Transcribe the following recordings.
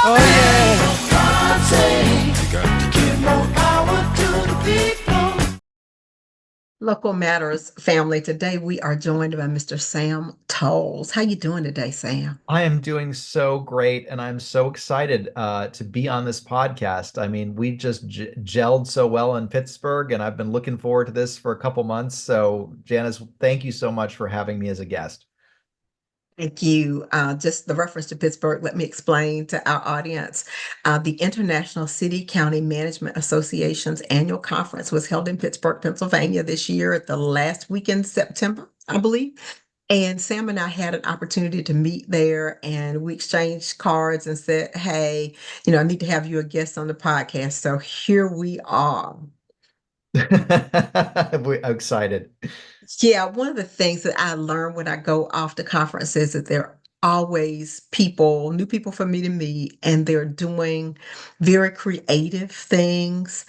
Oh yeah. God say, give more power to the people. Local Matters family. Today we are joined by Mr. Sam Toles. How you doing today, Sam? I am doing so great, and I'm so excited to be on this podcast. I mean, we just gelled so well in Pittsburgh, and I've been looking forward to this for a couple months. So, Janice, thank you so much for having me as a guest. Thank you. Just the reference to Pittsburgh, let me explain to our audience. The International City County Management Association's annual conference was held in Pittsburgh, Pennsylvania this year at the last weekend in September, I believe. And Sam and I had an opportunity to meet there and we exchanged cards and said, hey, I need to have you a guest on the podcast. So here we are. We're excited. Yeah, one of the things that I learned when I go off to conferences is that there are always people, new people for me to meet, and they're doing very creative things.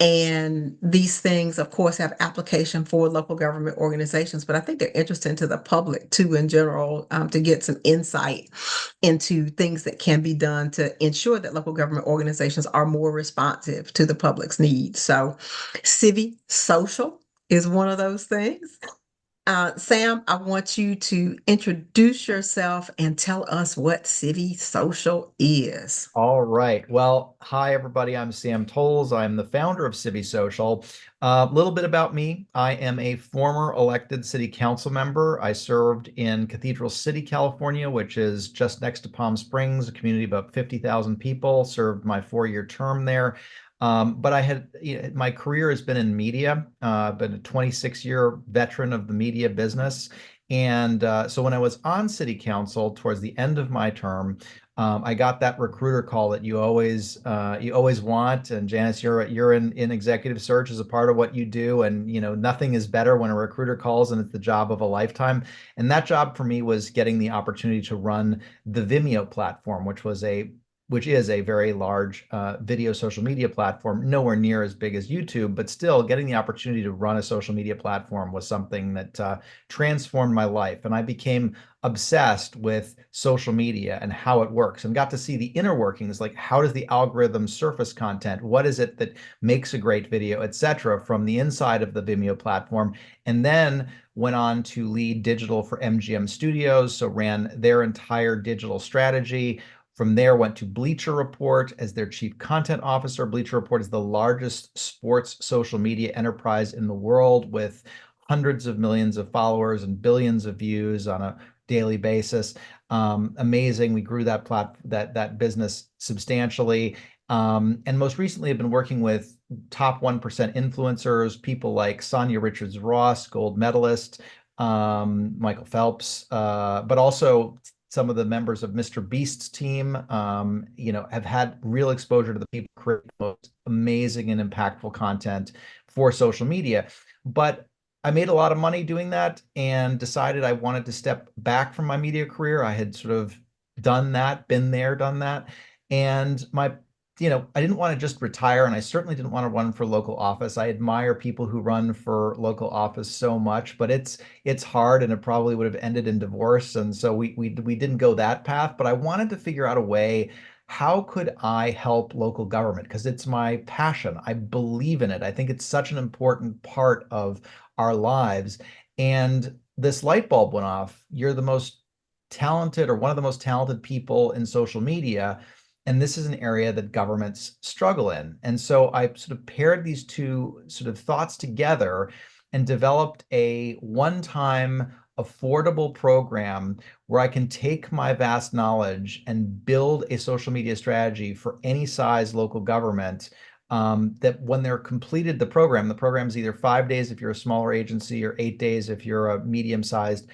And these things, of course, have application for local government organizations, but I think they're interesting to the public too, in general, to get some insight into things that can be done to ensure that local government organizations are more responsive to the public's needs. So, Civi Social is one of those things. Sam, I want you to introduce yourself and tell us what City Social is. All right. Well, hi, everybody. I'm Sam Toles. I'm the founder of Civi Social. A little bit about me. I am a former elected city council member. I served in Cathedral City, California, which is just next to Palm Springs, a community of about 50,000 people. Served my 4-year term there. But my career has been in media. Been a 26-year veteran of the media business. And so when I was on city council towards the end of my term, I got that recruiter call that you always want. And Janice, you're in executive search as a part of what you do, and nothing is better when a recruiter calls and it's the job of a lifetime. And that job for me was getting the opportunity to run the Vimeo platform, which is a very large video social media platform, nowhere near as big as YouTube, but still getting the opportunity to run a social media platform was something that transformed my life. And I became obsessed with social media and how it works and got to see the inner workings, like how does the algorithm surface content? What is it that makes a great video, etc., from the inside of the Vimeo platform. And then went on to lead digital for MGM Studios, so ran their entire digital strategy. From there, went to Bleacher Report as their chief content officer. Bleacher Report is the largest sports social media enterprise in the world with hundreds of millions of followers and billions of views on a daily basis. Amazing. We grew that business substantially. And most recently, I've been working with top 1% influencers, people like Sonia Richards Ross, gold medalist, Michael Phelps, but also some of the members of Mr. Beast's team, have had real exposure to the people creating the most amazing and impactful content for social media. But I made a lot of money doing that and decided I wanted to step back from my media career. I had sort of done that, been there, done that. And I didn't want to just retire, and I certainly didn't want to run for local office. I admire people who run for local office so much, but it's hard, and it probably would have ended in divorce. And so we didn't go that path. But I wanted to figure out a way. How could I help local government? Because it's my passion. I believe in it. I think it's such an important part of our lives. And this light bulb went off. You're the most talented, or one of the most talented people in social media. And this is an area that governments struggle in. And so I sort of paired these two sort of thoughts together and developed a one-time affordable program where I can take my vast knowledge and build a social media strategy for any size local government. That when they're completed the program is either 5 days if you're a smaller agency or 8 days if you're a medium-sized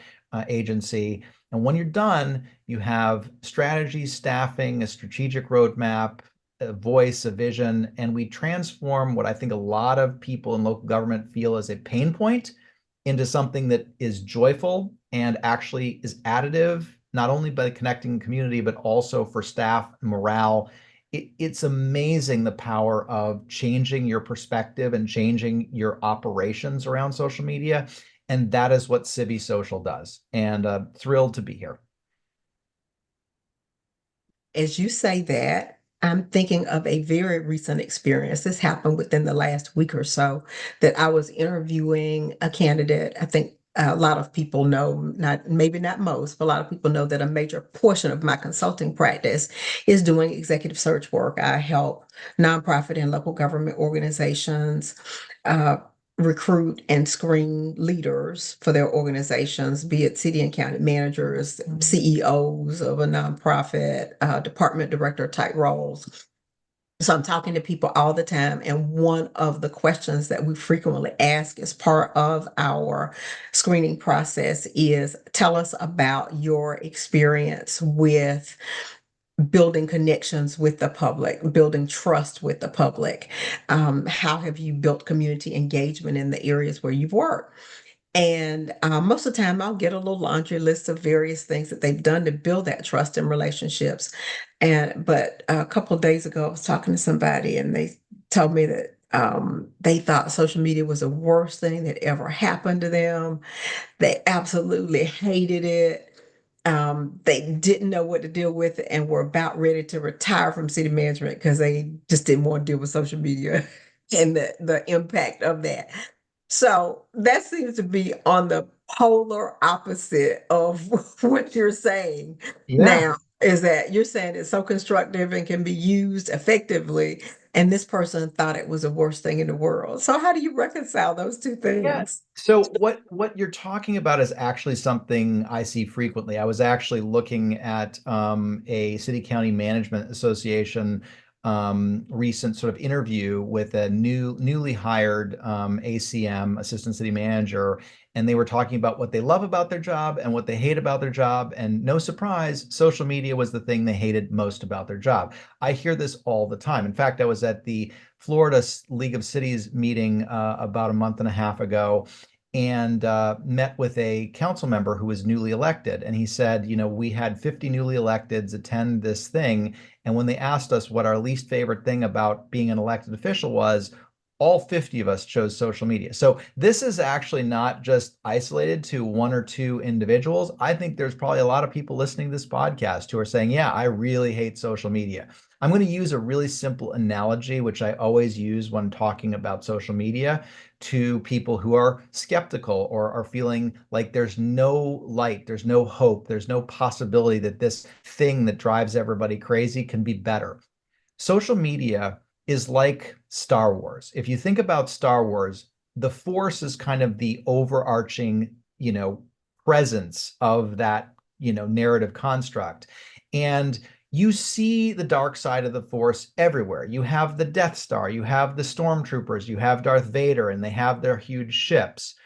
agency. And when you're done, you have strategy, staffing, a strategic roadmap, a voice, a vision, and we transform what I think a lot of people in local government feel as a pain point into something that is joyful and actually is additive, not only by connecting community, but also for staff morale. It's amazing the power of changing your perspective and changing your operations around social media. And that is what Civi Social does. And thrilled to be here. as you say that, I'm thinking of a very recent experience. This happened within the last week or so that I was interviewing a candidate. I think a lot of people know, not maybe not most, but a lot of people know that a major portion of my consulting practice is doing executive search work. I help nonprofit and local government organizations uh, recruit and screen leaders for their organizations, be it city and county managers, CEOs of a nonprofit, department director type roles. So I'm talking to people all the time. And one of the questions that we frequently ask as part of our screening process is tell us about your experience with building connections with the public, building trust with the public. How have you built community engagement in the areas where you've worked? And most of the time, I'll get a little laundry list of various things that they've done to build that trust and relationships. And but a couple of days ago, I was talking to somebody, and they told me that they thought social media was the worst thing that ever happened to them. They absolutely hated it. They didn't know what to deal with and were about ready to retire from city management because they just didn't want to deal with social media and the impact of that. So that seems to be on the polar opposite of what you're saying Yeah. now, is that you're saying it's so constructive and can be used effectively, and this person thought it was the worst thing in the world. So how do you reconcile those two Yeah. things? So what you're talking about is actually something I see frequently. I was actually looking at a city county management association recent sort of interview with a newly hired ACM, assistant city manager, and they were talking about what they love about their job and what they hate about their job. And no surprise, social media was the thing they hated most about their job. I hear this all the time. In fact, I was at the Florida League of Cities meeting about a month and a half ago and met with a council member who was newly elected. And he said, you know, we had 50 newly electeds attend this thing. And when they asked us what our least favorite thing about being an elected official was, all 50 of us chose social media. So this is actually not just isolated to one or two individuals. I think there's probably a lot of people listening to this podcast who are saying, yeah, I really hate social media. I'm going to use a really simple analogy, which I always use when talking about social media to people who are skeptical or are feeling like there's no light, there's no hope, there's no possibility that this thing that drives everybody crazy can be better. Social media is like Star Wars. If you think about Star Wars, the Force is kind of the overarching, presence of that, narrative construct. And you see the dark side of the Force everywhere. You have the Death Star, you have the Stormtroopers, you have Darth Vader, and they have their huge ships.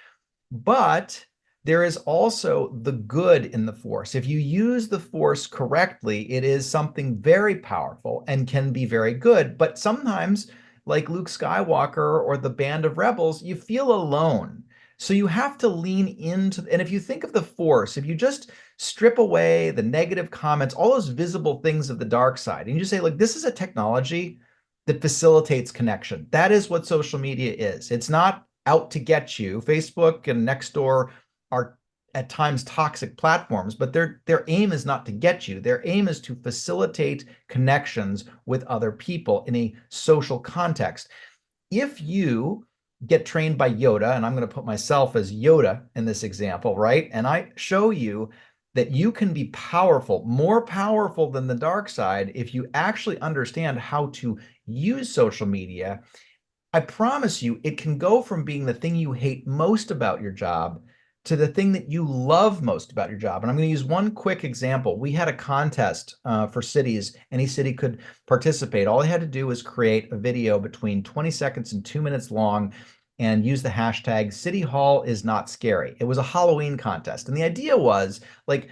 But there is also the good in the Force. If you use the Force correctly, it is something very powerful and can be very good. But sometimes, like Luke Skywalker or the Band of Rebels, you feel alone. So you have to lean into, and if you think of the Force, if you just strip away the negative comments, all those visible things of the dark side, and you just say, like, this is a technology that facilitates connection. That is what social media is. It's not out to get you. Facebook and Nextdoor are at times toxic platforms, but their aim is not to get you. Their aim is to facilitate connections with other people in a social context. If you get trained by Yoda, and I'm going to put myself as Yoda in this example, right? And I show you that you can be powerful, more powerful than the dark side, if you actually understand how to use social media. I promise you, it can go from being the thing you hate most about your job to the thing that you love most about your job. And I'm going to use one quick example. We had a contest for cities. Any city could participate. All they had to do was create a video between 20 seconds and 2 minutes long and use the hashtag City Hall is not scary. It was a Halloween contest. And the idea was, like,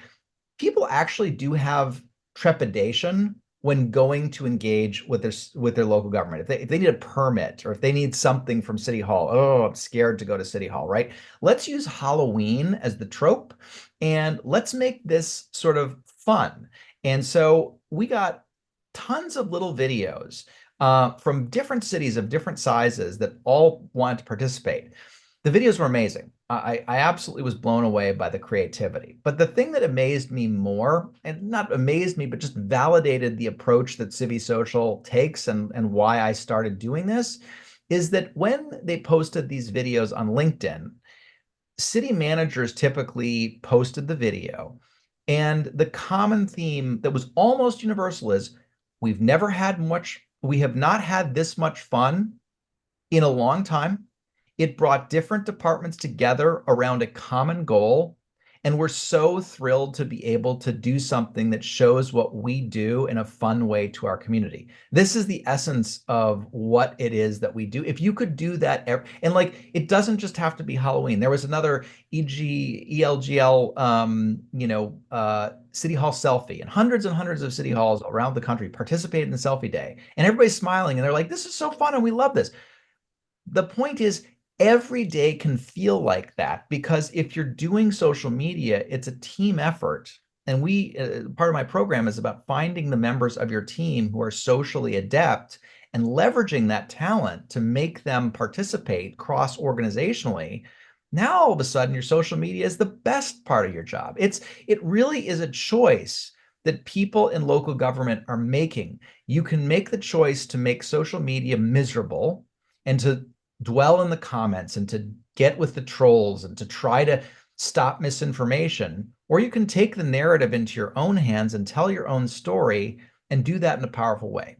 people actually do have trepidation when going to engage with their local government. If they need a permit or if they need something from City Hall, oh, I'm scared to go to City Hall, right? Let's use Halloween as the trope and let's make this sort of fun. And so we got tons of little videos from different cities of different sizes that all wanted to participate. The videos were amazing. I absolutely was blown away by the creativity. But the thing that amazed me more, and not amazed me, but just validated the approach that Civi Social takes and why I started doing this, is that when they posted these videos on LinkedIn, city managers typically posted the video. And the common theme that was almost universal is we have not had this much fun in a long time. It brought different departments together around a common goal. And we're so thrilled to be able to do something that shows what we do in a fun way to our community. This is the essence of what it is that we do. If you could do that, and like, it doesn't just have to be Halloween. There was another ELGL, City Hall selfie, and hundreds of city halls around the country participated in the selfie day. And everybody's smiling and they're like, this is so fun and we love this. The point is, every day can feel like that because if you're doing social media, it's a team effort. And part of my program is about finding the members of your team who are socially adept and leveraging that talent to make them participate cross organizationally. Now, all of a sudden, your social media is the best part of your job. It really is a choice that people in local government are making. You can make the choice to make social media miserable and to dwell in the comments and to get with the trolls and to try to stop misinformation, or you can take the narrative into your own hands and tell your own story and do that in a powerful way.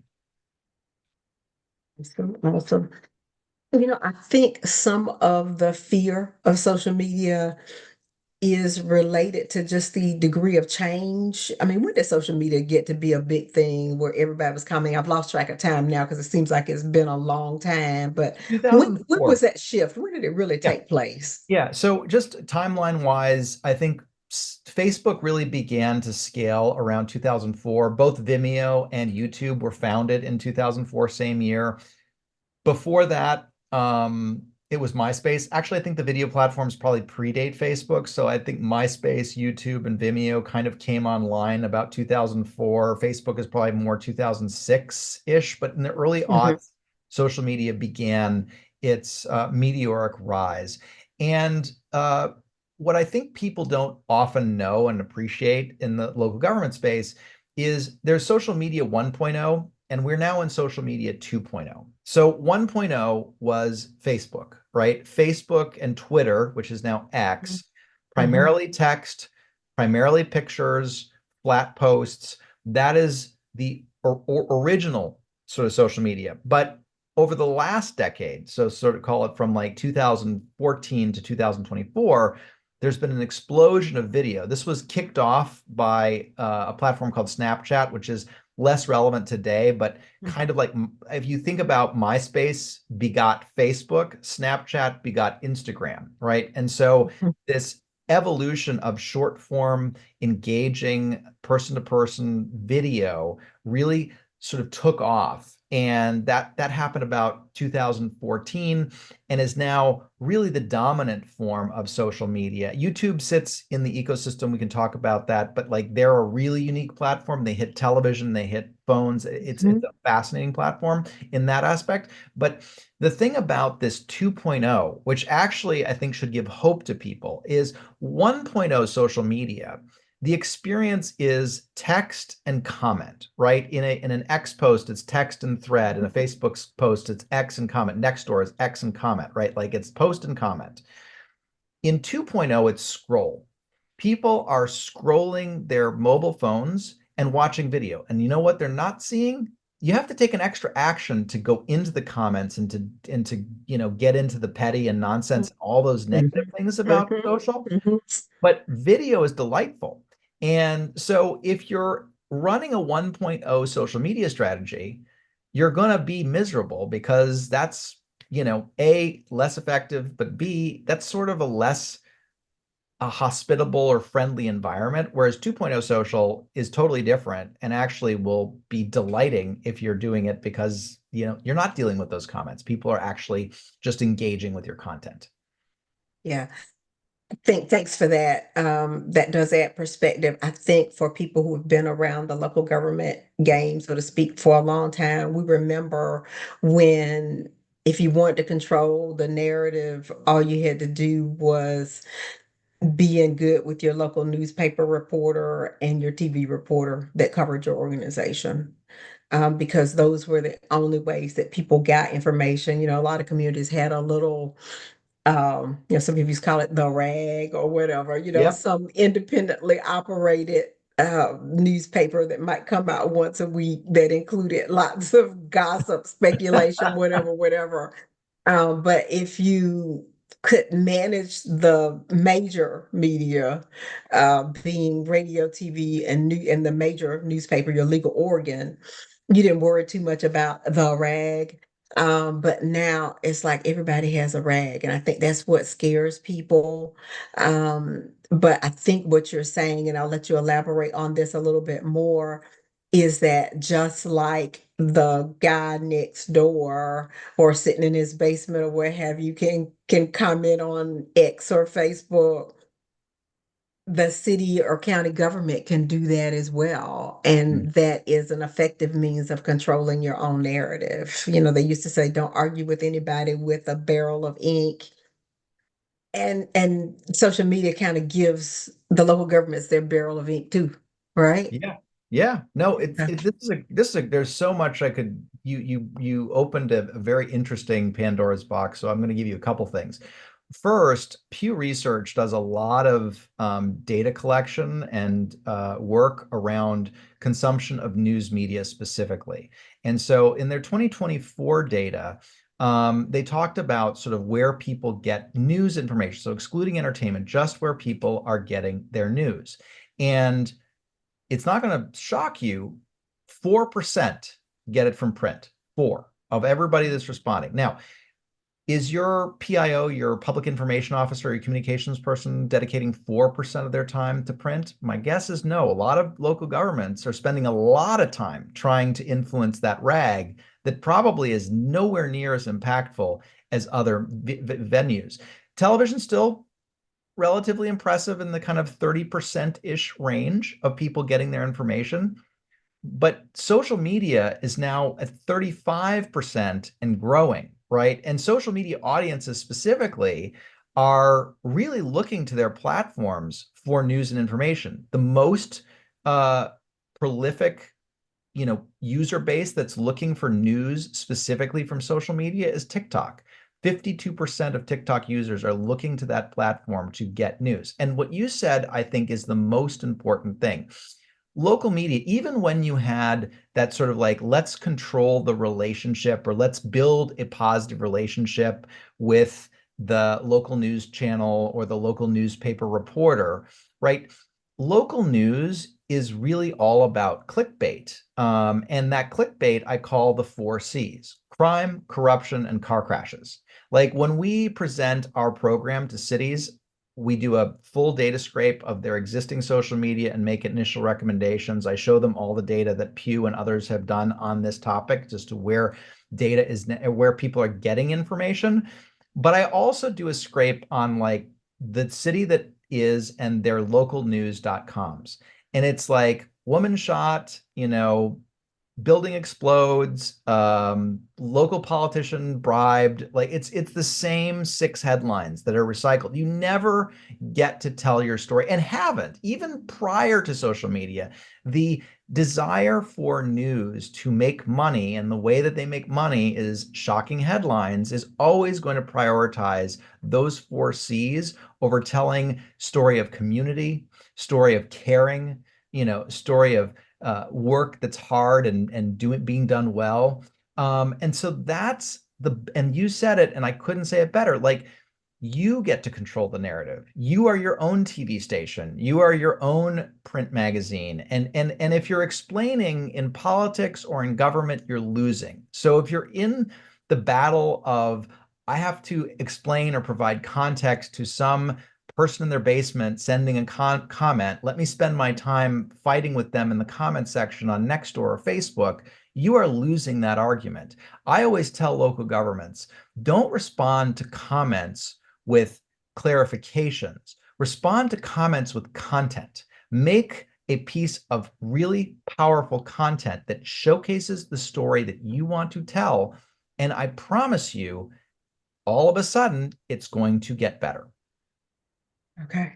Awesome, awesome. I think some of the fear of social media is related to just the degree of change. I mean, when did social media get to be a big thing where everybody was coming? I've lost track of time now because it seems like it's been a long time. But when was 2004. that shift? When did it really Yeah. take place? Yeah. So just timeline wise, I think Facebook really began to scale around 2004. Both Vimeo and YouTube were founded in 2004, same year. Before that, it was MySpace. Actually, I think the video platforms probably predate Facebook. So I think MySpace, YouTube, and Vimeo kind of came online about 2004. Facebook is probably more 2006-ish, but in the early Mhm. aughts, social media began its meteoric rise. And what I think people don't often know and appreciate in the local government space is there's social media 1.0 and we're now in social media 2.0. So 1.0 was Facebook, right? Facebook and Twitter, which is now X, Mhm. primarily text, primarily pictures, flat posts. That is the original sort of social media. But over the last decade, so sort of call it from like 2014 to 2024, there's been an explosion of video. This was kicked off by a platform called Snapchat, which is less relevant today, but kind of like if you think about MySpace begot Facebook, Snapchat begot Instagram, right? And so Mhm. this evolution of short form, engaging person to person video really sort of took off. And that happened about 2014 and is now really the dominant form of social media. YouTube sits in the ecosystem. We can talk about that, but like they're a really unique platform. They hit television, they hit phones. It's Mhm. a fascinating platform in that aspect. But the thing about this 2.0, which actually I think should give hope to people, is 1.0 social media. The experience is text and comment, right? In an X post, it's text and thread. In a Facebook post, it's X and comment. Nextdoor is X and comment, right? Like it's post and comment. In 2.0, it's scroll. People are scrolling their mobile phones and watching video. And you know what they're not seeing? You have to take an extra action to go into the comments and to get into the petty and nonsense and all those negative Mhm. things about Mhm. social. Mhm. But video is delightful. And so if you're running a 1.0 social media strategy, you're going to be miserable because that's, A, less effective, but B, that's sort of a hospitable or friendly environment, whereas 2.0 social is totally different and actually will be delighting if you're doing it because, you're not dealing with those comments. People are actually just engaging with your content. Yeah. Thanks for that. That does add perspective. I think for people who have been around the local government game, so to speak, for a long time, we remember when if you wanted to control the narrative, all you had to do was being good with your local newspaper reporter and your TV reporter that covered your organization. Because those were the only ways that people got information. A lot of communities had a little, some people used to call it the rag or whatever, Yep. some independently operated newspaper that might come out once a week that included lots of gossip, speculation, whatever, whatever. But if you could manage the major media, being radio, TV, and the major newspaper, your legal organ, you didn't worry too much about the rag. But now it's like everybody has a rag, and I think that's what scares people. But I think what you're saying, and I'll let you elaborate on this a little bit more, is that just like the guy next door or sitting in his basement or what have you can comment on X or Facebook, the city or county government can do that as well. Mm. And that is an effective means of controlling your own narrative. They used to say, don't argue with anybody with a barrel of ink. And social media kind of gives the local governments their barrel of ink too, right? Yeah. Yeah. No, Yeah. this is there's so much I could you opened a very interesting Pandora's box. So I'm going to give you a couple things. First, Pew Research does a lot of data collection and work around consumption of news media specifically. And so in their 2024 data, they talked about sort of where people get news information. So excluding entertainment, just where people are getting their news. And it's not going to shock you, 4% get it from print. Four of everybody that's responding. Now, is your PIO, your public information officer, your communications person dedicating 4% of their time to print? My guess is no. A lot of local governments are spending a lot of time trying to influence that rag that probably is nowhere near as impactful as other venues. Television still relatively impressive in the kind of 30%-ish range of people getting their information. But social media is now at 35% and growing, right? And social media audiences specifically are really looking to their platforms for news and information. The most prolific user base that's looking for news specifically from social media is TikTok. 52% of TikTok users are looking to that platform to get news. And what you said, I think, is the most important thing. Local media, even when you had that sort of like, let's control the relationship or let's build a positive relationship with the local news channel or the local newspaper reporter, right? Local news is really all about clickbait. And that clickbait I call the 4 Cs: crime, corruption, and car crashes. Like when we present our program to cities, we do a full data scrape of their existing social media and make initial recommendations. I show them all the data that Pew and others have done on this topic, just to where data is, where people are getting information. But I also do a scrape on like the city that is and their local news.coms. And it's like woman shot, building explodes, local politician bribed. Like it's the same 6 headlines that are recycled. You never get to tell your story, and haven't even prior to social media. The desire for news to make money, and the way that they make money is shocking headlines, is always going to prioritize those 4 Cs over telling story of community, story of caring, story of work that's hard and being done well. And so and you said it, and I couldn't say it better. Like, you get to control the narrative. You are your own TV station. You are your own print magazine. And if you're explaining in politics or in government, you're losing. So if you're in the battle of, I have to explain or provide context to some person in their basement sending a comment, let me spend my time fighting with them in the comment section on Nextdoor or Facebook, you are losing that argument. I always tell local governments, don't respond to comments with clarifications. Respond to comments with content. Make a piece of really powerful content that showcases the story that you want to tell, And I promise you, all of a sudden, it's going to get better. Okay.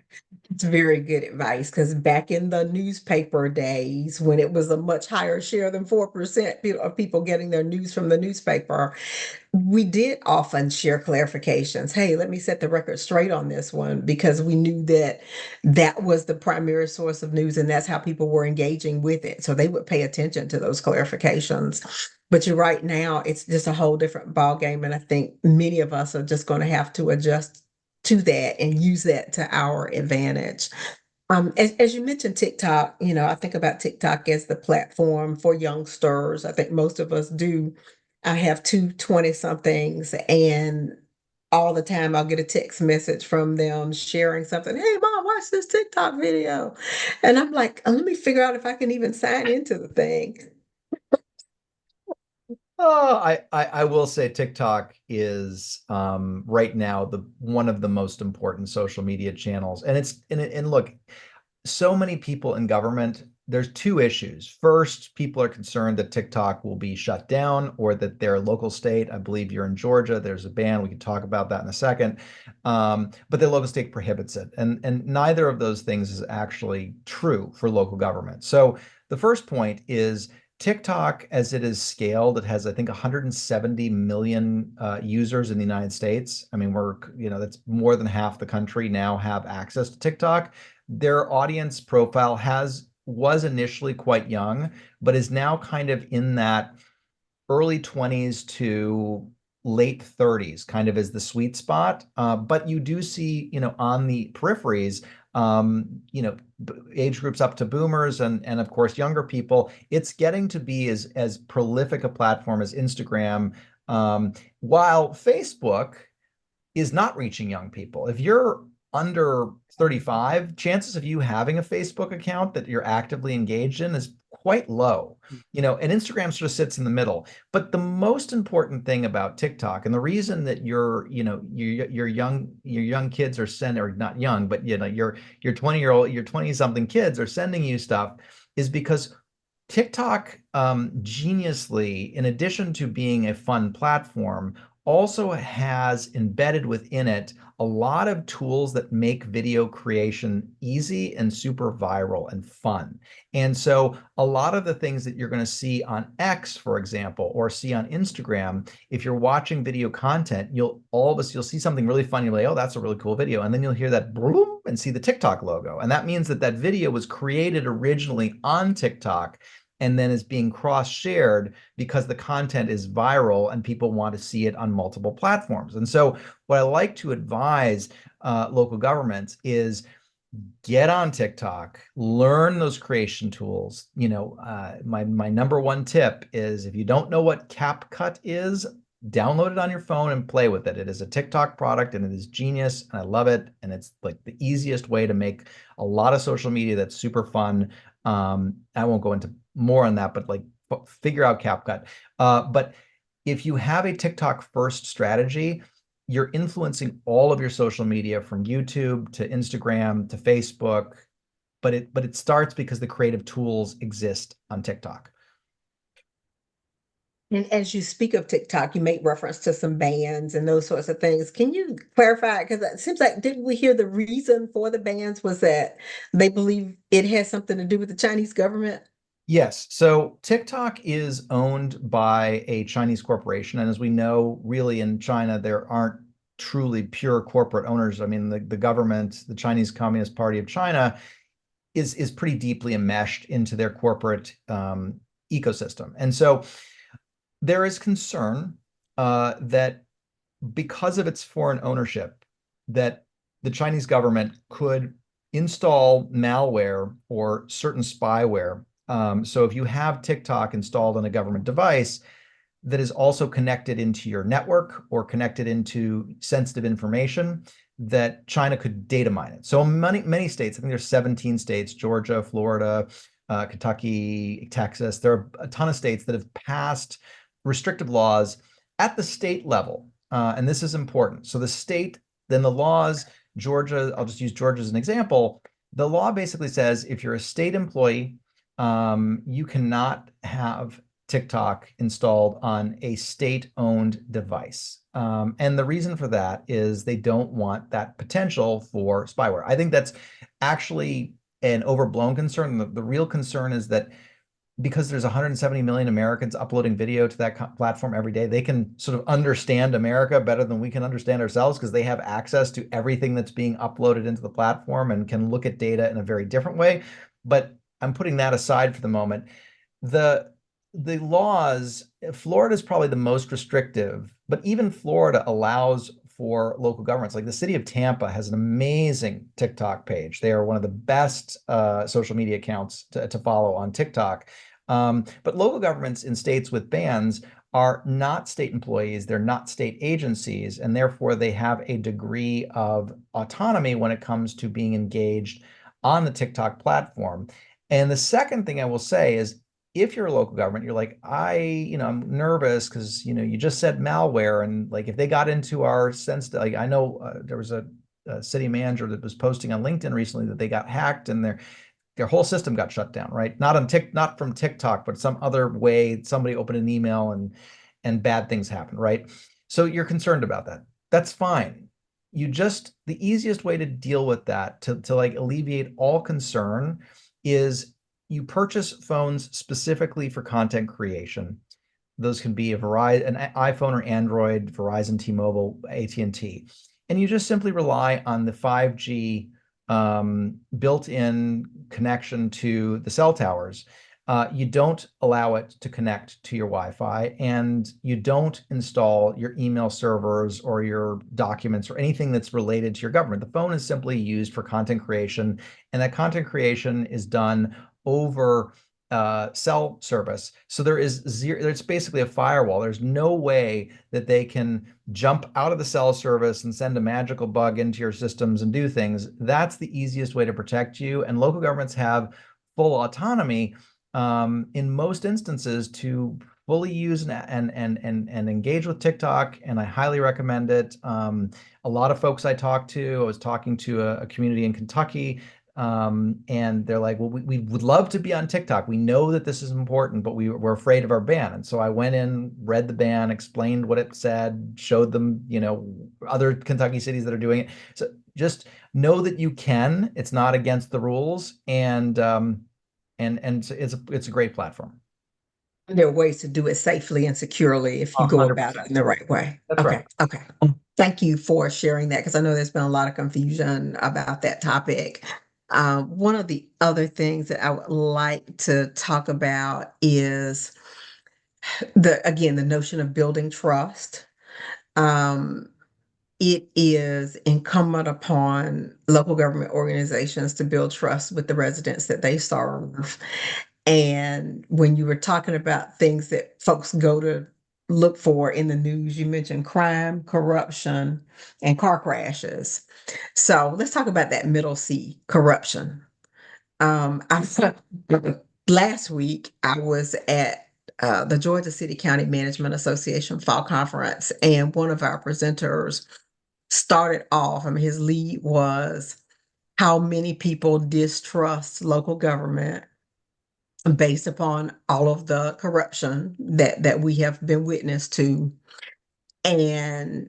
It's very good advice because back in the newspaper days, when it was a much higher share than 4% of people getting their news from the newspaper, we did often share clarifications. Hey, let me set the record straight on this one because we knew that that was the primary source of news and that's how people were engaging with it. So they would pay attention to those clarifications. But you're right now, it's just a whole different ball game. And I think many of us are just going to have to adjust to that and use that to our advantage. As you mentioned TikTok, I think about TikTok as the platform for youngsters. I think most of us do. I have two 20 somethings, and all the time I'll get a text message from them sharing something. Hey, mom, watch this TikTok video. And I'm like, let me figure out if I can even sign into the thing. Oh, I will say TikTok is right now the one of the most important social media channels. And look, so many people in government, there's two issues. First, people are concerned that TikTok will be shut down or that their local state, I believe you're in Georgia, there's a ban. We can talk about that in a second. But their local state prohibits it. And neither of those things is actually true for local government. So the first point is TikTok, as it is scaled, it has, I think, 170 million users in the United States. I mean, that's more than half the country now have access to TikTok. Their audience profile was initially quite young, but is now kind of in that early 20s to late 30s, kind of is the sweet spot. But you do see, on the peripheries, age groups up to boomers and of course younger people, it's getting to be as prolific a platform as Instagram, while Facebook is not reaching young people. If you're under 35, chances of you having a Facebook account that you're actively engaged in is quite low. And Instagram sort of sits in the middle. But the most important thing about TikTok, and the reason that your young kids are sending, or not young, but your 20-year-old, your 20 something kids are sending you stuff, is because TikTok, geniusly, in addition to being a fun platform, also has embedded within it a lot of tools that make video creation easy and super viral and fun. And so a lot of the things that you're going to see on X, for example, or see on Instagram, if you're watching video content, you'll see something really funny, you're like, oh, that's a really cool video. And then you'll hear that boom and see the TikTok logo. And that means that that video was created originally on TikTok and then is being cross-shared because the content is viral and people want to see it on multiple platforms. And so what I like to advise local governments is get on TikTok, learn those creation tools. My number one tip is, if you don't know what CapCut is, download it on your phone and play with it. It is a TikTok product and it is genius and I love it. And it's like the easiest way to make a lot of social media that's super fun. I won't go into more on that, but like figure out CapCut. But if you have a TikTok first strategy, you're influencing all of your social media from YouTube to Instagram to Facebook, but it starts because the creative tools exist on TikTok. And as you speak of TikTok, you make reference to some bans and those sorts of things. Can you clarify? Because it seems like, didn't we hear the reason for the bans was that they believe it has something to do with the Chinese government? Yes. So TikTok is owned by a Chinese corporation. And as we know, really in China, there aren't truly pure corporate owners. I mean, the government, the Chinese Communist Party of China, is pretty deeply enmeshed into their corporate ecosystem. And so there is concern that because of its foreign ownership, that the Chinese government could install malware or certain spyware. So if you have TikTok installed on a government device that is also connected into your network or connected into sensitive information, that China could data mine it. So many states, I think there's 17 states, Georgia, Florida, Kentucky, Texas, there are a ton of states that have passed restrictive laws at the state level. And this is important. So the state, then the laws, Georgia, I'll just use Georgia as an example. The law basically says if you're a state employee, you cannot have TikTok installed on a state-owned device. And the reason for that is they don't want that potential for spyware. I think that's actually an overblown concern. The real concern is that because there's 170 million Americans uploading video to that platform every day, they can sort of understand America better than we can understand ourselves because they have access to everything that's being uploaded into the platform and can look at data in a very different way. But I'm putting that aside for the moment. The the laws, Florida is probably the most restrictive, but even Florida allows for local governments. Like the city of Tampa has an amazing TikTok page. They are one of the best social media accounts to follow on TikTok. But local governments in states with bans are not state employees, they're not state agencies, and therefore they have a degree of autonomy when it comes to being engaged on the TikTok platform. And the second thing I will say is if you're a local government, you're like, I'm nervous because, you just said malware. And like, if they got into our sense, like, I know there was a city manager that was posting on LinkedIn recently that they got hacked and their whole system got shut down, right? Not from TikTok, but some other way somebody opened an email and bad things happen, right? So you're concerned about that. That's fine. The easiest way to deal with that, to like alleviate all concern, is you purchase phones specifically for content creation. Those can be an iPhone or Android, Verizon, T-Mobile, AT&T. And you just simply rely on the 5G built-in connection to the cell towers. You don't allow it to connect to your Wi-Fi, and you don't install your email servers or your documents or anything that's related to your government. The phone is simply used for content creation, and that content creation is done over cell service. So there is zero, it's basically a firewall. There's no way that they can jump out of the cell service and send a magical bug into your systems and do things. That's the easiest way to protect you. And local governments have full autonomy in most instances to fully use and engage with TikTok, and I highly recommend it. A lot of folks I was talking to a community in Kentucky, and they're like, well, we would love to be on TikTok. We know that this is important, but we're afraid of our ban. And so I went in, read the ban, explained what it said, showed them, other Kentucky cities that are doing it. So just know that you can. It's not against the rules, and it's a great platform. There are ways to do it safely and securely if you go about it 100%. in the right way. That's right. Okay. Okay. Thank you for sharing that because I know there's been a lot of confusion about that topic. One of the other things that I would like to talk about is the notion of building trust. Um, it is incumbent upon local government organizations to build trust with the residents that they serve. And when you were talking about things that folks go to look for in the news, you mentioned crime, corruption, and car crashes. So let's talk about that middle C, corruption. I last week I was at the Georgia City County Management Association Fall Conference, and one of our presenters started off. I mean, his lead was how many people distrust local government based upon all of the corruption that we have been witness to. And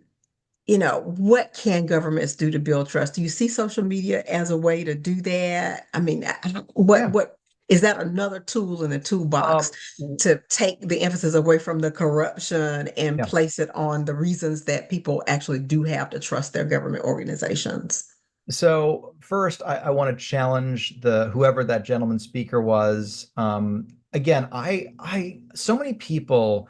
what can governments do to build trust? Do you see social media as a way to do that? I mean, Yeah. what is that another tool in the toolbox to take the emphasis away from the corruption and Yeah. place it on the reasons that people actually do have to trust their government organizations? So first, I want to challenge whoever that gentleman speaker was. Again, so many people,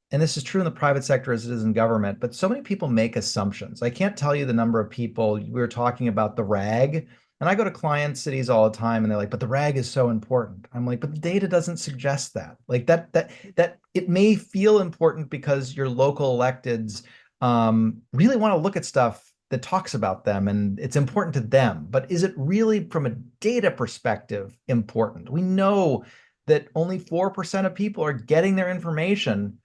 and this is true in the private sector as it is in government, but so many people make assumptions. I can't tell you the number of people. We were talking about the RAG, and I go to client cities all the time, and they're like, "But the RAG is so important." I'm like, "But the data doesn't suggest that. Like that it may feel important because your local electeds really want to look at stuff that talks about them and it's important to them. But is it really, from a data perspective, important? We know that only 4% of people are getting their information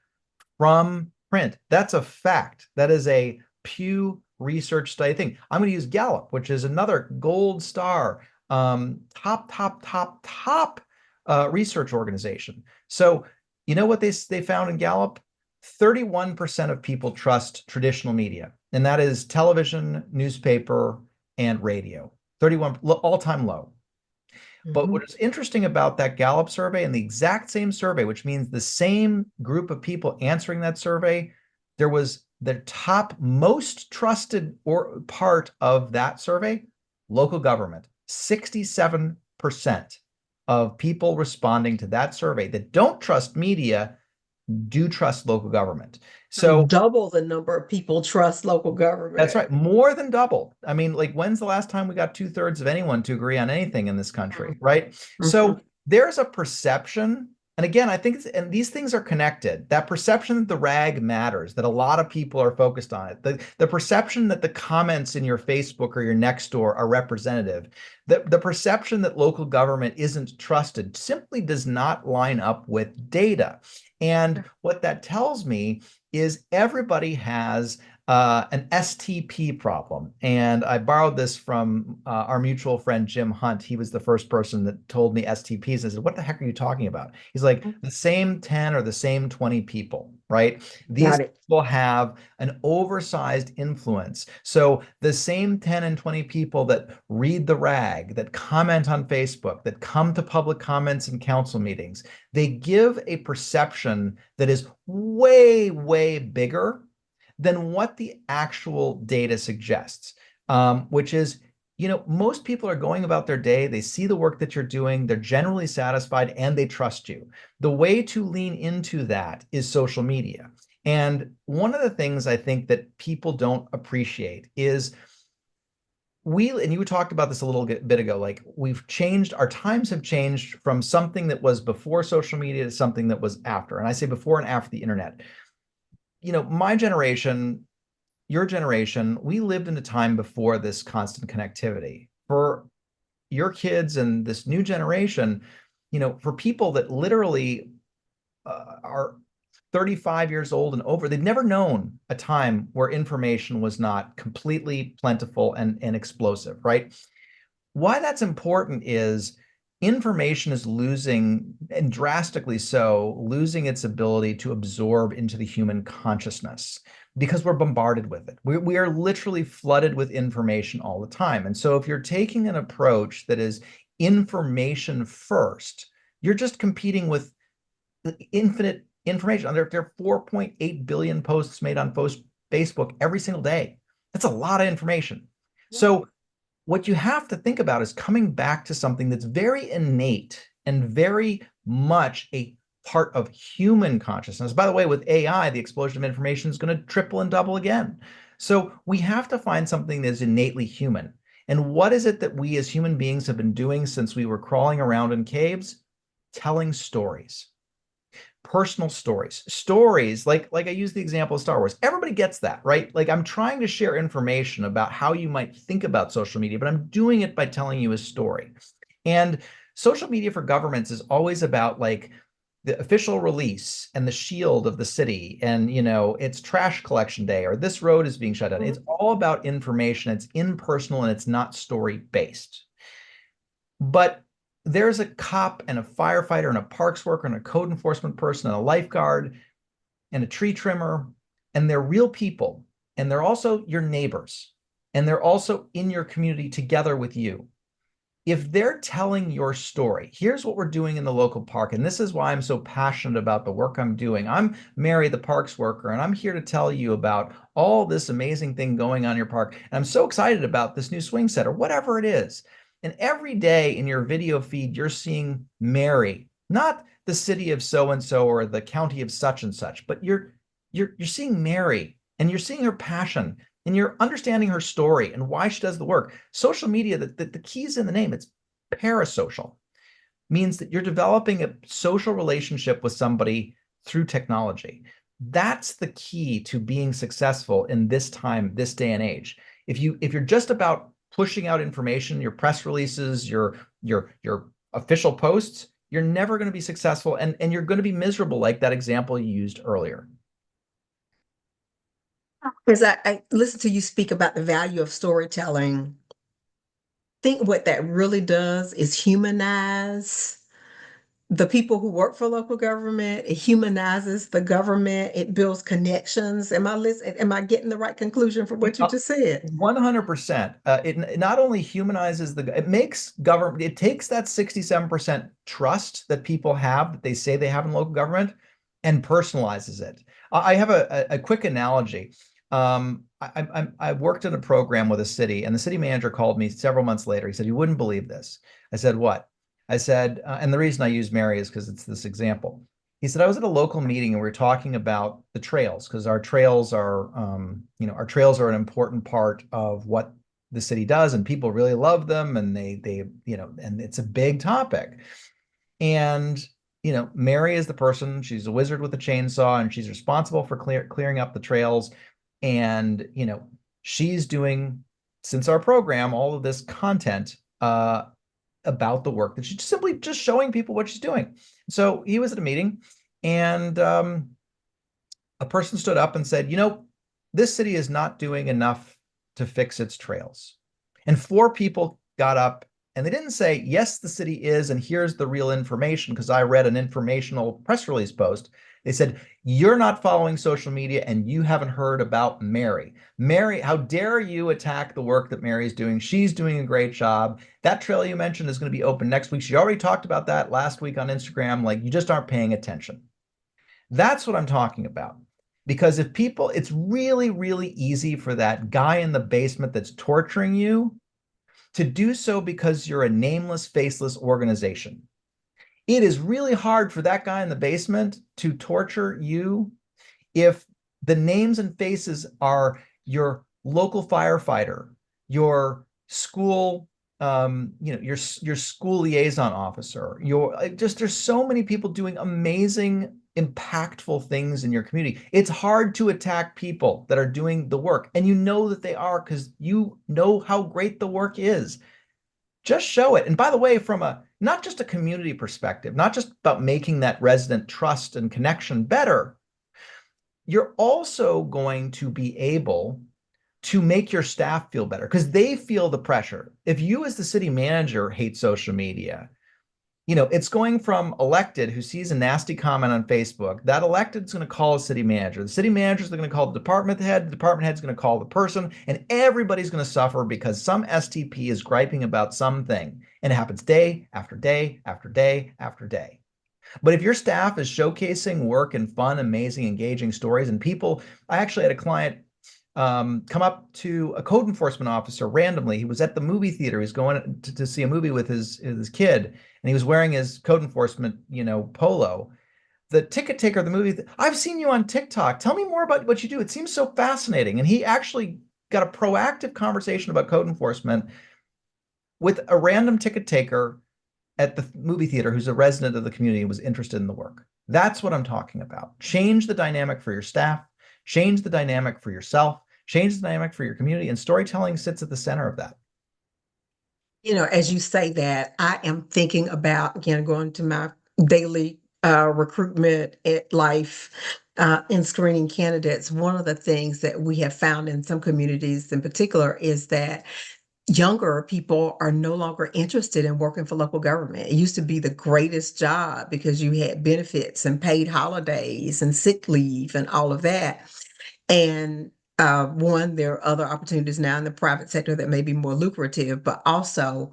from print. That's a fact. That is a Pew Research study thing. I'm going to use Gallup, which is another gold star, top research organization. So You know what they found in Gallup? 31% of people trust traditional media, and that is television, newspaper, and radio. 31 all-time low. But what Mhm. is interesting about that Gallup survey and the exact same survey, which means the same group of people answering that survey, there was the top most trusted or part of that survey, local government. 67% of people responding to that survey that don't trust media do trust local government. So So double the number of people trust local that's government. right. More than double. I mean, like, when's the last time we got two-thirds of anyone to agree on anything in this country, right? Mhm. So there's a perception. And again, I think and these things are connected. That perception that the rag matters, that a lot of people are focused on it. The perception that the comments in your Facebook or your Nextdoor are representative. The perception that local government isn't trusted simply does not line up with data. And what that tells me is everybody has an STP problem. And I borrowed this from our mutual friend, Jim Hunt. He was the first person that told me STPs. I said, what the heck are you talking about? He's like, the same 10 or the same 20 people, right? These Got it. people have an oversized influence. So the same 10 and 20 people that read the rag, that comment on Facebook, that come to public comments and council meetings, they give a perception that is way, way bigger than what the actual data suggests, which is, most people are going about their day. They see the work that you're doing. They're generally satisfied and they trust you. The way to lean into that is social media. And one of the things I think that people don't appreciate is and you talked about this a little bit ago, like we've changed, our times have changed from something that was before social media to something that was after. And I say before and after the internet. My generation, your generation, we lived in a time before this constant connectivity. For your kids and this new generation, for people that literally are 35 years old and over, they've never known a time where information was not completely plentiful and explosive, right? Why that's important is information is losing, and drastically so, losing its ability to absorb into the human consciousness because we're bombarded with it. We are literally flooded with information all the time. And so if you're taking an approach that is information first, you're just competing with infinite information. There are 4.8 billion posts made on Facebook every single day. That's a lot of information. So what you have to think about is coming back to something that's very innate and very much a part of human consciousness. By the way, with AI, the explosion of information is going to triple and double again. So we have to find something that's innately human. And what is it that we as human beings have been doing since we were crawling around in caves? Telling stories, personal stories like I use the example of Star Wars. Everybody gets that, right? Like, I'm trying to share information about how you might think about social media, but I'm doing it by telling you a story. And social media for governments is always about like the official release and the shield of the city, and it's trash collection day, or this road is being shut down. It's all about information. It's impersonal and it's not story based. But there's a cop and a firefighter and a parks worker and a code enforcement person and a lifeguard and a tree trimmer, and they're real people. And they're also your neighbors. And they're also in your community together with you. If they're telling your story, here's what we're doing in the local park. And this is why I'm so passionate about the work I'm doing. I'm Mary, the parks worker, and I'm here to tell you about all this amazing thing going on in your park. And I'm so excited about this new swing set or whatever it is. And every day in your video feed, you're seeing Mary, not the city of so and so or the county of such and such, but you're seeing Mary and you're seeing her passion and you're understanding her story and why she does the work. Social media, the key is in the name. It's parasocial, means that you're developing a social relationship with somebody through technology. That's the key to being successful in this time, this day and age. If you're just about pushing out information, your press releases, your official posts, you're never going to be successful, and you're going to be miserable, like that example you used earlier. As I listen to you speak about the value of storytelling, I think what that really does is humanize the people who work for local government. It humanizes the government. It builds connections. Am I getting the right conclusion from what you just said? 100%. It not only humanizes it makes government, it takes that 67% trust that people have, that they say they have in local government, and personalizes it. I have a quick analogy. I worked in a program with a city, and the city manager called me several months later. He said, "You wouldn't believe this." I said, "What?" I said, and the reason I use Mary is because it's this example. He said, I was at a local meeting and we were talking about the trails because our trails are an important part of what the city does, and people really love them, and and it's a big topic. And, Mary is the person, she's a wizard with a chainsaw, and she's responsible for clearing up the trails. And, she's doing, since our program, all of this content, about the work that she's simply just showing people what she's doing. So he was at a meeting, and a person stood up and said, this city is not doing enough to fix its trails. And four people got up, and they didn't say, yes, the city is, and here's the real information, because I read an informational press release post. They said, you're not following social media and you haven't heard about Mary. Mary, how dare you attack the work that Mary's doing? She's doing a great job. That trail you mentioned is going to be open next week. She already talked about that last week on Instagram. Like, you just aren't paying attention. That's what I'm talking about. Because it's really, really easy for that guy in the basement that's torturing you to do so because you're a nameless, faceless organization. It is really hard for that guy in the basement to torture you if the names and faces are your local firefighter, your school, your school liaison officer, there's so many people doing amazing, impactful things in your community. It's hard to attack people that are doing the work, and you know that they are because you know how great the work is. Just show it. And by the way, from not just a community perspective, not just about making that resident trust and connection better, you're also going to be able to make your staff feel better because they feel the pressure. If you as the city manager hate social media, it's going from elected who sees a nasty comment on Facebook. That elected is going to call a city manager. The city manager is going to call the department head. The department head is going to call the person, and everybody's going to suffer because some STP is griping about something, and it happens day after day after day after day. But if your staff is showcasing work and fun, amazing, engaging stories, and I actually had a client come up to a code enforcement officer randomly. He was at the movie theater. He's going to see a movie with his kid, and he was wearing his code enforcement, polo. The ticket taker of the movie, I've seen you on TikTok. Tell me more about what you do. It seems so fascinating. And he actually got a proactive conversation about code enforcement with a random ticket taker at the movie theater who's a resident of the community and was interested in the work. That's what I'm talking about. Change the dynamic for your staff, change the dynamic for yourself, change the dynamic for your community, and storytelling sits at the center of that. As you say that, I am thinking about, again, going to my daily recruitment life in screening candidates. One of the things that we have found in some communities in particular is that younger people are no longer interested in working for local government. It used to be the greatest job because you had benefits and paid holidays and sick leave and all of that. And there are other opportunities now in the private sector that may be more lucrative, but also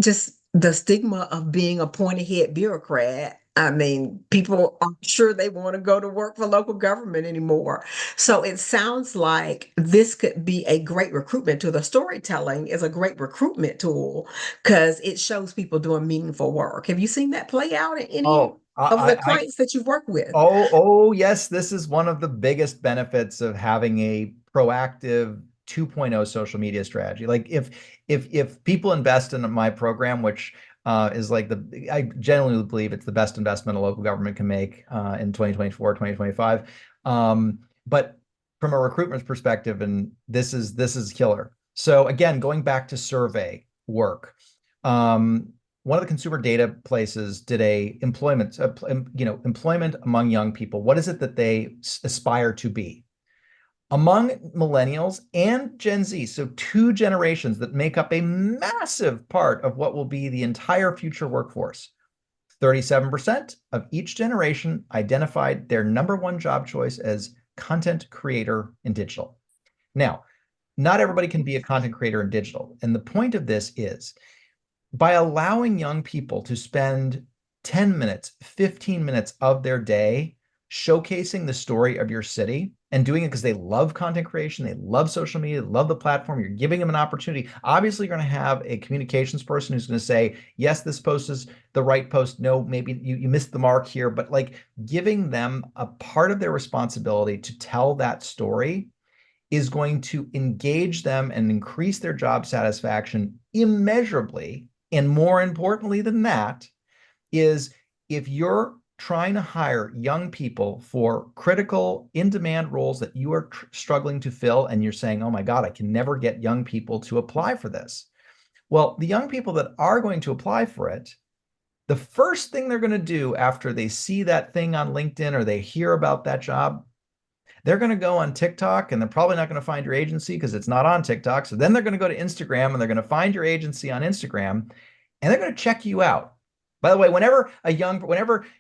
just the stigma of being a pointy head bureaucrat. I mean, people aren't sure they want to go to work for local government anymore. So it sounds like this could be a great recruitment tool. The storytelling is a great recruitment tool because it shows people doing meaningful work. Have you seen that play out in any Oh, of the clients that you've worked with? oh, yes. This is one of the biggest benefits of having a proactive 2.0 social media strategy. Like if people invest in my program, which is like I genuinely believe it's the best investment a local government can make in 2024, 2025. But from a recruitment perspective, and this is killer. So again, going back to survey work, one of the consumer data places did employment among young people. What is it that they aspire to be? Among millennials and Gen Z, so two generations that make up a massive part of what will be the entire future workforce, 37% of each generation identified their number one job choice as content creator in digital. Now, not everybody can be a content creator in digital. And the point of this is by allowing young people to spend 10 minutes, 15 minutes of their day showcasing the story of your city and doing it because they love content creation, they love social media, they love the platform, you're giving them an opportunity. Obviously, you're going to have a communications person who's going to say, yes, this post is the right post. No, maybe you missed the mark here, but like giving them a part of their responsibility to tell that story is going to engage them and increase their job satisfaction immeasurably. And more importantly than that, is if you're trying to hire young people for critical in-demand roles that you are struggling to fill, and you're saying, oh my God, I can never get young people to apply for this. Well, the young people that are going to apply for it, the first thing they're going to do after they see that thing on LinkedIn or they hear about that job, they're going to go on TikTok and they're probably not going to find your agency because it's not on TikTok. So then they're going to go to Instagram and they're going to find your agency on Instagram and they're going to check you out. By the way, whenever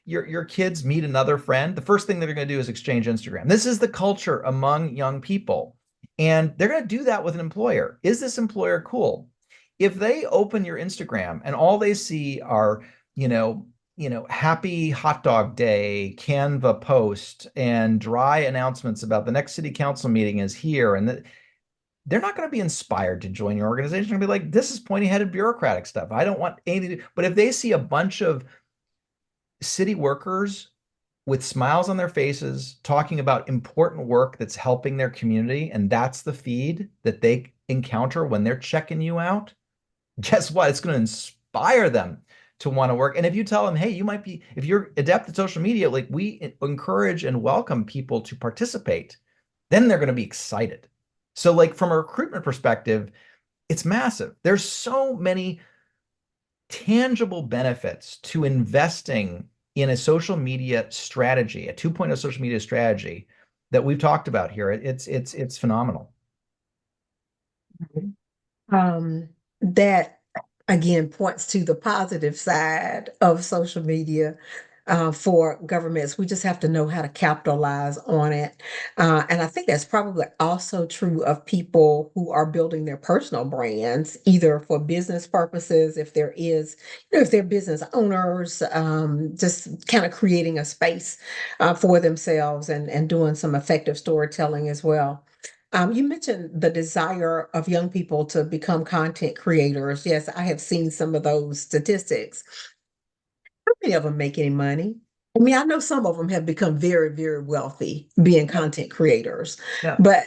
your kids meet another friend, the first thing they're going to do is exchange Instagram. This is the culture among young people. And they're going to do that with an employer. Is this employer cool? If they open your Instagram and all they see are, you know, happy hot dog day Canva post and dry announcements about the next city council meeting is here, and they're not going to be inspired to join your organization. They're going to be like, this is pointy-headed bureaucratic stuff. I don't want anything to do. But if they see a bunch of city workers with smiles on their faces talking about important work that's helping their community, and that's the feed that they encounter when they're checking you out, guess what? It's going to inspire them to want to work. And if you tell them, hey, you might be, if you're adept at social media, like we encourage and welcome people to participate, then they're going to be excited. So like from a recruitment perspective, it's massive. There's so many tangible benefits to investing in a social media strategy, a 2.0 social media strategy that we've talked about here. It's phenomenal. That again points to the positive side of social media for governments. We just have to know how to capitalize on it. And I think that's probably also true of people who are building their personal brands, either for business purposes, if there is, if they're business owners, just kind of creating a space for themselves and doing some effective storytelling as well. You mentioned the desire of young people to become content creators. Yes, I have seen some of those statistics. How many of them make any money? I mean, I know some of them have become very, very wealthy being Yeah. content creators, Yeah. but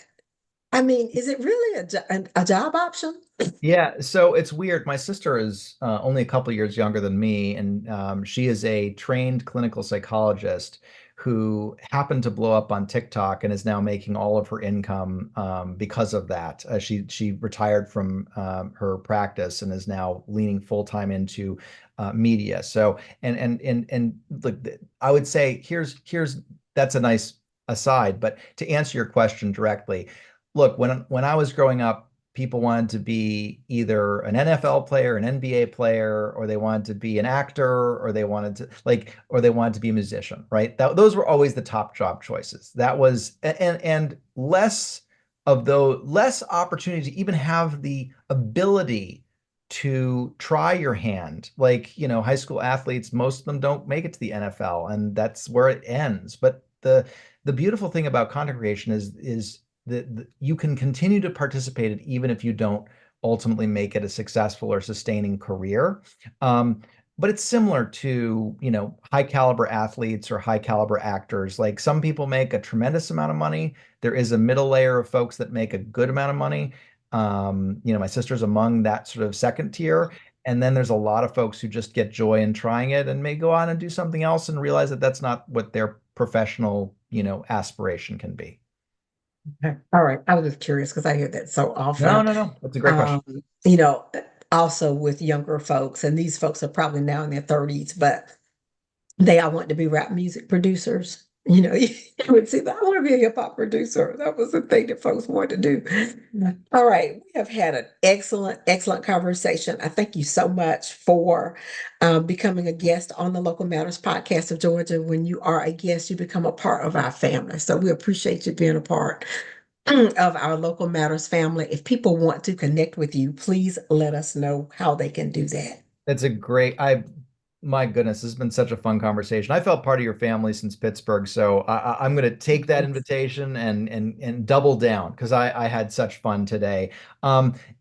I mean, is it really a job option? Yeah, so it's weird. My sister is only a couple years younger than me, and she is a trained clinical psychologist who happened to blow up on TikTok and is now making all of her income because of that. She retired from her practice and is now leaning full time into media. So and look, I would say here's that's a nice aside, but to answer your question directly, look, when I was growing up, people wanted to be either an NFL player, an NBA player, or they wanted to be an actor, or they wanted to or they wanted to be a musician, right? Those were always the top job choices. That was and less of those, less opportunity to even have the ability to try your hand. Like, high school athletes, most of them don't make it to the NFL, and that's where it ends. But the beautiful thing about content creation is that you can continue to participate in even if you don't ultimately make it a successful or sustaining career. But it's similar to, high caliber athletes or high caliber actors. Like some people make a tremendous amount of money. There is a middle layer of folks that make a good amount of money. My sister's among that sort of second tier. And then there's a lot of folks who just get joy in trying it and may go on and do something else and realize that that's not what their professional, aspiration can be. Okay. All right. I was just curious because I hear that so No, often. no, no. That's a great question. Um, you know, Also with younger folks, and these folks are probably now in their 30s, but they all want to be rap music producers. You know, you would see that I want to be a hip hop producer. That was the thing that folks wanted to do. All right. We have had an excellent, excellent conversation. I thank you so much for becoming a guest on the Local Matters podcast of Georgia. When you are a guest, you become a part of our family. So we appreciate you being a part of our Local Matters family. If people want to connect with you, please let us know how they can do that. It's a my goodness, this has been such a fun conversation. I felt part of your family since Pittsburgh, so I'm going to take that invitation and double down because I had such fun today.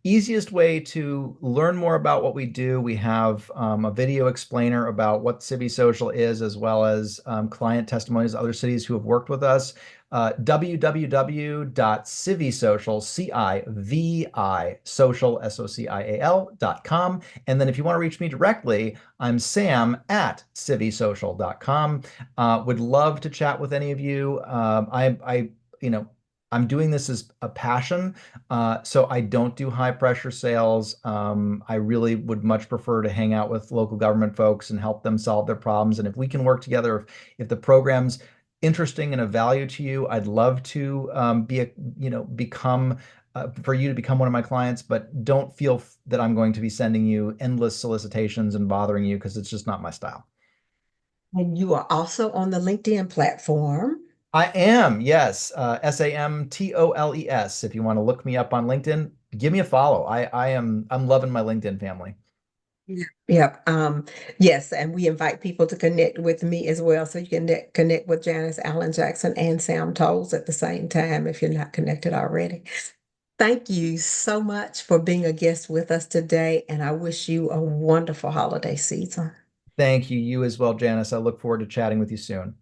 Easiest way to learn more about what we do, we have a video explainer about what Civi Social is, as well as client testimonies of other cities who have worked with us. www.civisocial, C-I-V-I, social, social.com. And then if you want to reach me directly, I'm Sam at civisocial.com. Would love to chat with any of you. You know, I'm doing this as a passion, so I don't do high pressure sales. I really would much prefer to hang out with local government folks and help them solve their problems. And if we can work together, if the program's interesting and of value to you, I'd love to become for you to become one of my clients, but don't feel that I'm going to be sending you endless solicitations and bothering you because it's just not my style. And you are also on the LinkedIn platform. I am, yes, Samtoles. If you want to look me up on LinkedIn, give me a follow. I'm loving my LinkedIn family. Yeah. Yep. Yes, and we invite people to connect with me as well. So you can connect with Janice Allen Jackson and Sam Toles at the same time if you're not connected already. Thank you so much for being a guest with us today, and I wish you a wonderful holiday season. Thank you. You as well, Janice. I look forward to chatting with you soon.